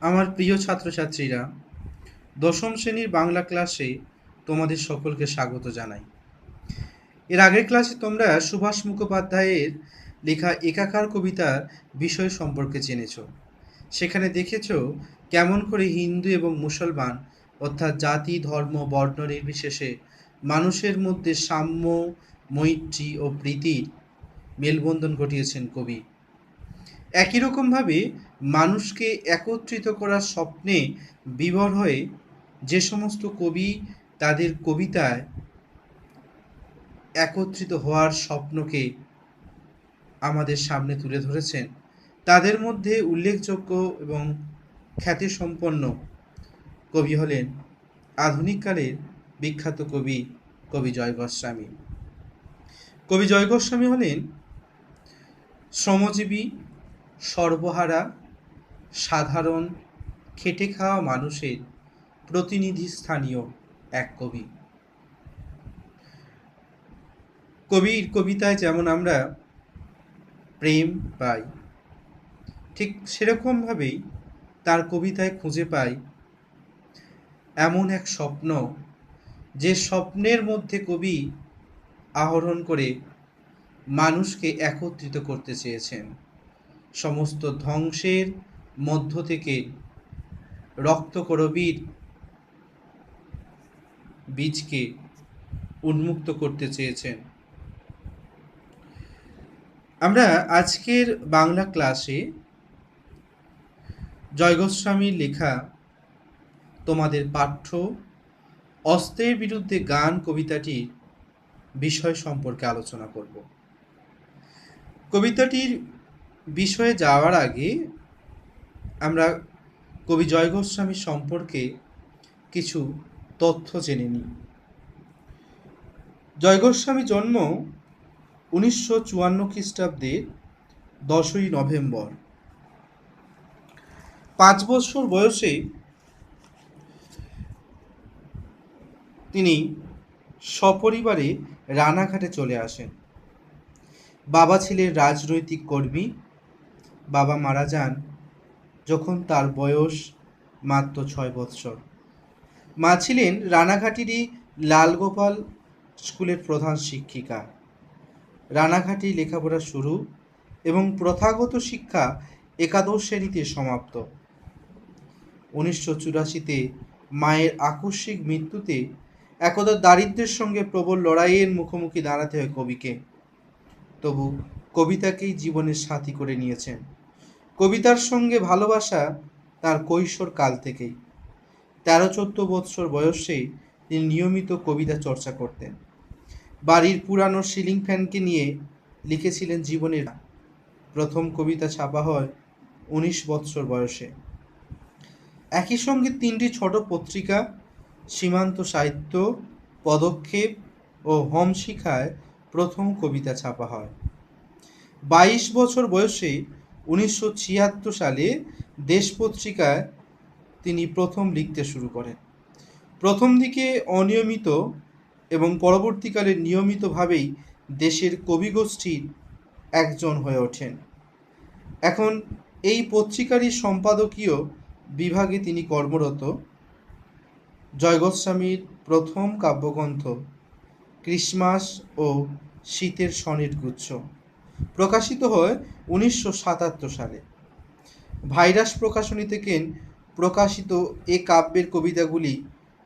আমার প্রিয় ছাত্রছাত্রীরা, দশম শ্রেণীর বাংলা ক্লাসে তোমাদের সকলকে স্বাগত জানাই। এর আগের ক্লাসে তোমরা সুভাষ মুখোপাধ্যায়ের লেখা একাকার কবিতার বিষয় সম্পর্কে জেনেছ। সেখানে দেখেছ কেমন করে হিন্দু এবং মুসলমান অর্থাৎ জাতি, ধর্ম, বর্ণ নির্বিশেষে মানুষের মধ্যে সাম্য, মৈত্রী ও প্রীতির মেলবন্ধন ঘটিয়েছেন কবি। একই রকমভাবে মানুষকে একত্রিত করার স্বপ্নে বিভোর হয়ে যে সমস্ত কবি তাদের কবিতায় একত্রিত হওয়ার স্বপ্নকে আমাদের সামনে তুলে ধরেছেন, তাদের মধ্যে উল্লেখযোগ্য এবং খ্যাতিসম্পন্ন কবি হলেন আধুনিককালের বিখ্যাত কবি কবি জয় গোস্বামী। কবি জয় গোস্বামী হলেন শ্রমজীবী, সর্বহারা, সাধারণ, খেটে খাওয়া মানুষের প্রতিনিধি স্থানীয় এক কবি। কবির কবিতায় যেমন আমরা প্রেম পাই, ঠিক সেরকমভাবেই তার কবিতায় খুঁজে পাই এমন এক স্বপ্ন, যে স্বপ্নের মধ্যে কবি আহরণ করে মানুষকে একত্রিত করতে চেয়েছেন। সমস্ত ধ্বংসের মধ্য থেকে রক্তকরবীর বীজকে উন্মুক্ত করতে চেয়েছেন। আমরা আজকের বাংলা ক্লাসে জয় গোস্বামীর লেখা তোমাদের পাঠ্য অস্ত্রের বিরুদ্ধে গান কবিতাটির বিষয় সম্পর্কে আলোচনা করব। কবিতাটির বিষয়ে যাওয়ার আগে আমরা কবি জয় গোস্বামী সম্পর্কে কিছু তথ্য জেনে নিই। জয় গোস্বামী জন্ম 1954 খ্রিস্টাব্দের 10ই নভেম্বর। 5 বছর বয়সে তিনি সপরিবারে রানাঘাটে চলে আসেন। বাবা ছিলেন রাজনৈতিক কর্মী। বাবা মারা যান যখন তার বয়স মাত্র 6 বৎসর। মা ছিলেন রানাঘাটেরই লালগোপাল স্কুলের প্রধান শিক্ষিকা। রানাঘাটে লেখাপড়া শুরু এবং প্রথাগত শিক্ষা একাদশ শ্রেণীতে সমাপ্ত। 1984-তে মায়ের আকস্মিক মৃত্যুতে একদা দারিদ্র্যের সঙ্গে প্রবল লড়াইয়ের মুখোমুখি দাঁড়াতে হয় কবিকে। তবু কবিতাকেই জীবনের সাথী করে নিয়েছেন। কবিতার সঙ্গে ভালোবাসা তার কৈশোর কাল থেকেই। 13-14 বৎসর বয়সে তিনি নিয়মিত কবিতা চর্চা করতেন। বাড়ির পুরানো সিলিং ফ্যানকে নিয়ে লিখেছিলেন জীবনের। প্রথম কবিতা ছাপা হয় 19 বৎসর বয়সে। একই সঙ্গে 3টি ছোট পত্রিকা সীমান্ত সাহিত্য, পদক্ষেপ ও হোম শিখায় প্রথম কবিতা ছাপা হয়। 22 বছর বয়সে 1976 সালে দেশ পত্রিকায় তিনি প্রথম লিখতে শুরু করেন। প্রথম দিকে অনিয়মিত এবং পরবর্তীকালে নিয়মিতভাবেই দেশের কবিগোষ্ঠীর একজন হয়ে ওঠেন। এখন এই পত্রিকারই সম্পাদকীয় বিভাগে তিনি কর্মরত। জয় গোস্বামীর প্রথম কাব্যগ্রন্থ ক্রিসমাস ও শীতের সনেট গুচ্ছ প্রকাশিত হয় 1977 সালে। ভাইরাস প্রকাশনী থেকে প্রকাশিত এ কাব্যের কবিতাগুলি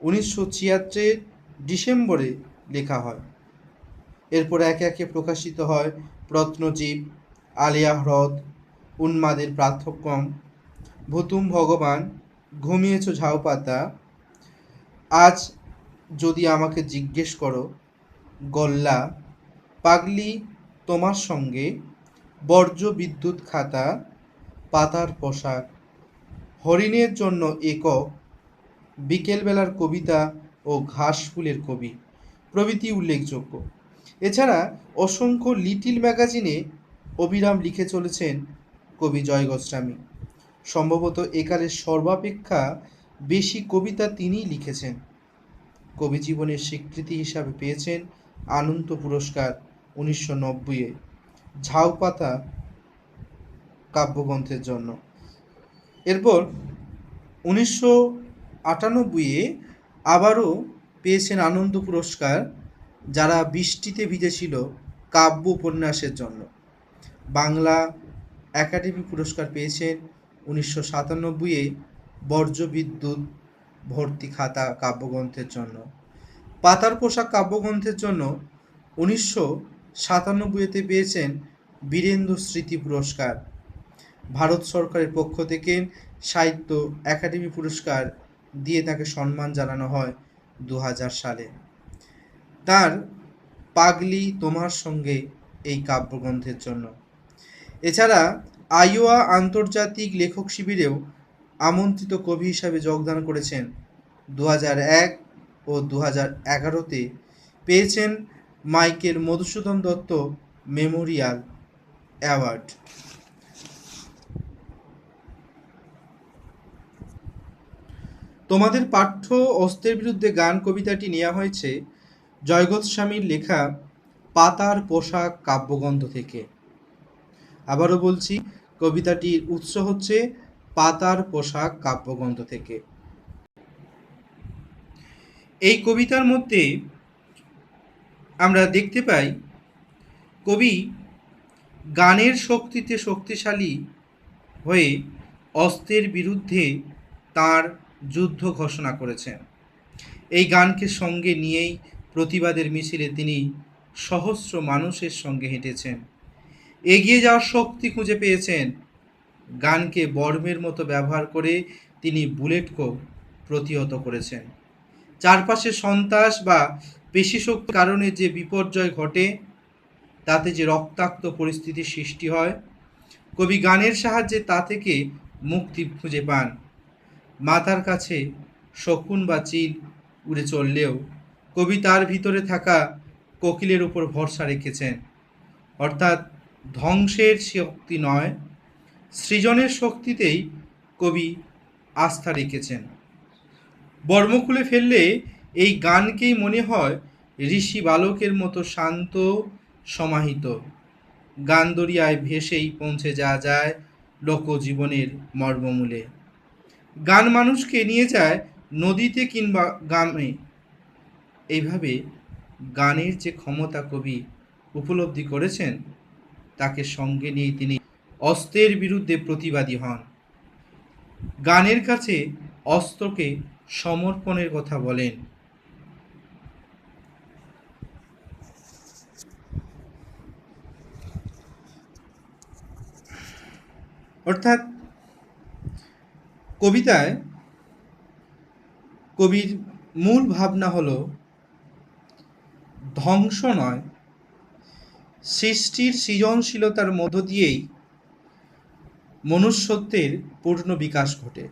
1976 ডিসেম্বরে লেখা হয়। এরপর একে একে প্রকাশিত হয় প্রত্নজীব, আলিয়া হ্রদ, উন্মাদের প্রার্থক্যম, ভুতুম ভগবান, ঘুমিয়েছ ঝাউপাতা, আজ যদি আমাকে জিজ্ঞেস করো, গল্লা, পাগলি তোমার সঙ্গে, বর্জ্য বিদ্যুৎ খাতা, পাতার পোশাক, হরিণের জন্য একক, বিকেলবেলার কবিতা ও ঘাস ফুলের কবি প্রভৃতি উল্লেখযোগ্য। এছাড়া অসংখ্য লিটিল ম্যাগাজিনে অবিরাম লিখে চলেছেন কবি জয় গোস্বামী। সম্ভবত একালের সর্বাপেক্ষা বেশি কবিতা তিনিই লিখেছেন। কবি জীবনের স্বীকৃতি হিসাবে পেয়েছেন আনন্দ পুরস্কার 1990-এ ঝাউপাতা কাব্যগ্রন্থের জন্য। এরপর 1998-এ আবারও পেয়েছেন আনন্দ পুরস্কার, যারা বৃষ্টিতে ভিজেছিল কাব্য উপন্যাসের জন্য। বাংলা একাডেমি পুরস্কার পেয়েছেন 1997-এ বর্জ্যবিদ্যুৎ ভর্তি খাতা কাব্যগ্রন্থের জন্য। পাতার পোশাক কাব্যগ্রন্থের জন্য 1997-তে পেয়েছেন বীরেন্দ্র স্মৃতি পুরস্কার। ভারত সরকারের পক্ষ থেকে সাহিত্য একাডেমি পুরস্কার দিয়ে তাকে সম্মান জানানো হয় 2000 সালে। তার পাগলি তোমার সঙ্গে এই কাব্যগ্রন্থের জন্য। এছাড়া আইওয়া আন্তর্জাতিক লেখক শিবিরেও আমন্ত্রিত কবি হিসাবে যোগদান করেছেন। 2001 ও 2011-তে পেয়েছেন Michael Madhusudan Dutta Memorial award. তোমাদের পাঠ্য অস্ত্রের বিরুদ্ধে গান কবিতাটি নেওয়া হয়েছে জয়গোস্বামীর স্বামীর লেখা পাতার পোশাক কাব্যগ্রন্থ থেকে। আবারও বলছি, কবিতাটির উৎস হচ্ছে পাতার পোশাক কাব্যগ্রন্থ থেকে। এই কবিতার মধ্যে আমরা দেখতে পাই কবি গানের শক্তিতে শক্তিশালী হয়ে অস্ত্রের বিরুদ্ধে তার যুদ্ধ ঘোষণা করেছেন। এই গানকে সঙ্গে নিয়েই প্রতিবাদের মিছিলে তিনি সহস্র মানুষের সঙ্গে হেঁটেছেন। এগিয়ে যাওয়ার শক্তি খুঁজে পেয়েছেন। গানকে বর্মের মতো ব্যবহার করে তিনি বুলেটকেও প্রতিহত করেছেন। চারপাশে সন্ত্রাস বা পেশি শক্তির কারণে যে বিপর্যয় ঘটে, তাতে যে রক্তাক্ত পরিস্থিতির সৃষ্টি হয়, কবি গানের সাহায্যে তা থেকে মুক্তি খুঁজে পান। মাথার কাছে শকুন বা চিল উড়ে চললেও কবি তার ভিতরে থাকা কোকিলের উপর ভরসা রেখেছেন। অর্থাৎ ধ্বংসের শক্তি নয়, সৃজনের শক্তিতেই কবি আস্থা রেখেছেন। বর্ম খুলে ফেললে এই গানকেই মনে হয় ঋষি বালকের মতো শান্ত সমাহিত। গান দরিয়ায় ভেসেই পৌঁছে যাওয়া যায় লোকজীবনের মর্মমূলে। গান মানুষকে নিয়ে যায় নদীতে কিংবা গ্রামে। এইভাবে গানের যে ক্ষমতা কবি উপলব্ধি করেছেন, তাকে সঙ্গে নিয়ে তিনি অস্ত্রের বিরুদ্ধে প্রতিবাদী হন। গানের কাছে অস্ত্রকে সমর্পণের কথা বলেন। অর্থাৎ কবিতায় কবির মূল ভাবনা হলো ধ্বংস নয়, সৃষ্টির সৃজনশীলতার মধ্য দিয়েই মনুষ্যত্বের পূর্ণ বিকাশ ঘটে।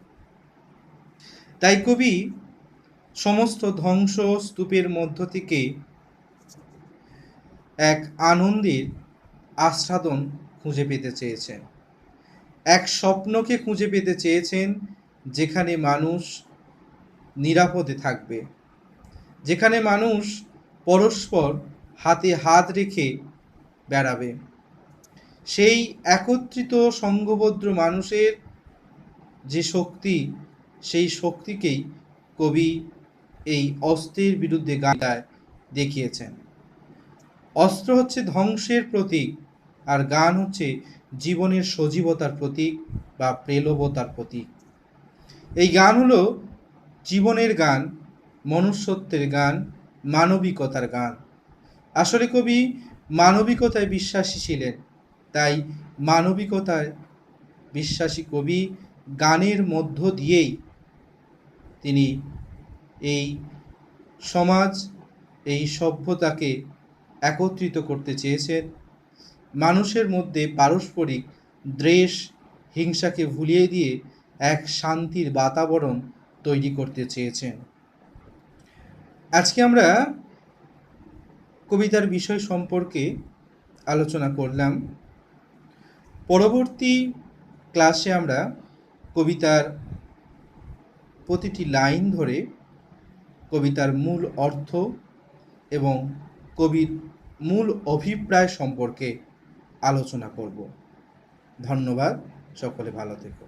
তাই কবি সমস্ত ধ্বংস স্তূপের মধ্য থেকে এক আনন্দের আস্বাদন খুঁজে পেতে চেয়েছেন, এক স্বপ্নকে খুঁজে পেতে চেয়েছেন, যেখানে মানুষ নিরাপদে থাকবে, যেখানে মানুষ পরস্পর হাতে হাত রেখে বেড়াবে। সেই একত্রিত সংঘবদ্ধ মানুষের যে শক্তি, সেই শক্তিকেই কবি এই অস্ত্রের বিরুদ্ধে গানটায় দেখিয়েছেন। অস্ত্র হচ্ছে ধ্বংসের প্রতীক, আর গান হচ্ছে জীবনের সজীবতার প্রতীক বা প্রেলবতার প্রতীক। এই গান হলো জীবনের গান, মনুষ্যত্বের গান, মানবিকতার গান। আসলে কবি মানবিকতায় বিশ্বাসী ছিলেন, তাই মানবিকতায় বিশ্বাসী কবি গানের মধ্য দিয়েই তিনি এই সমাজ, এই সভ্যতাকে একত্রিত করতে চেয়েছেন। মানুষের মধ্যে পারস্পরিক দ্বেষ, হিংসাকে ভুলিয়ে দিয়ে এক শান্তির বাতাবরণ তৈরি করতে চেয়েছেন। আজকে আমরা কবিতার বিষয় সম্পর্কে আলোচনা করলাম। পরবর্তী ক্লাসে আমরা কবিতার প্রতিটি লাইন ধরে কবিতার মূল অর্থ এবং কবির মূল অভিপ্রায় সম্পর্কে আলোচনা করব। ধন্যবাদ, সকলে ভালো থেকো।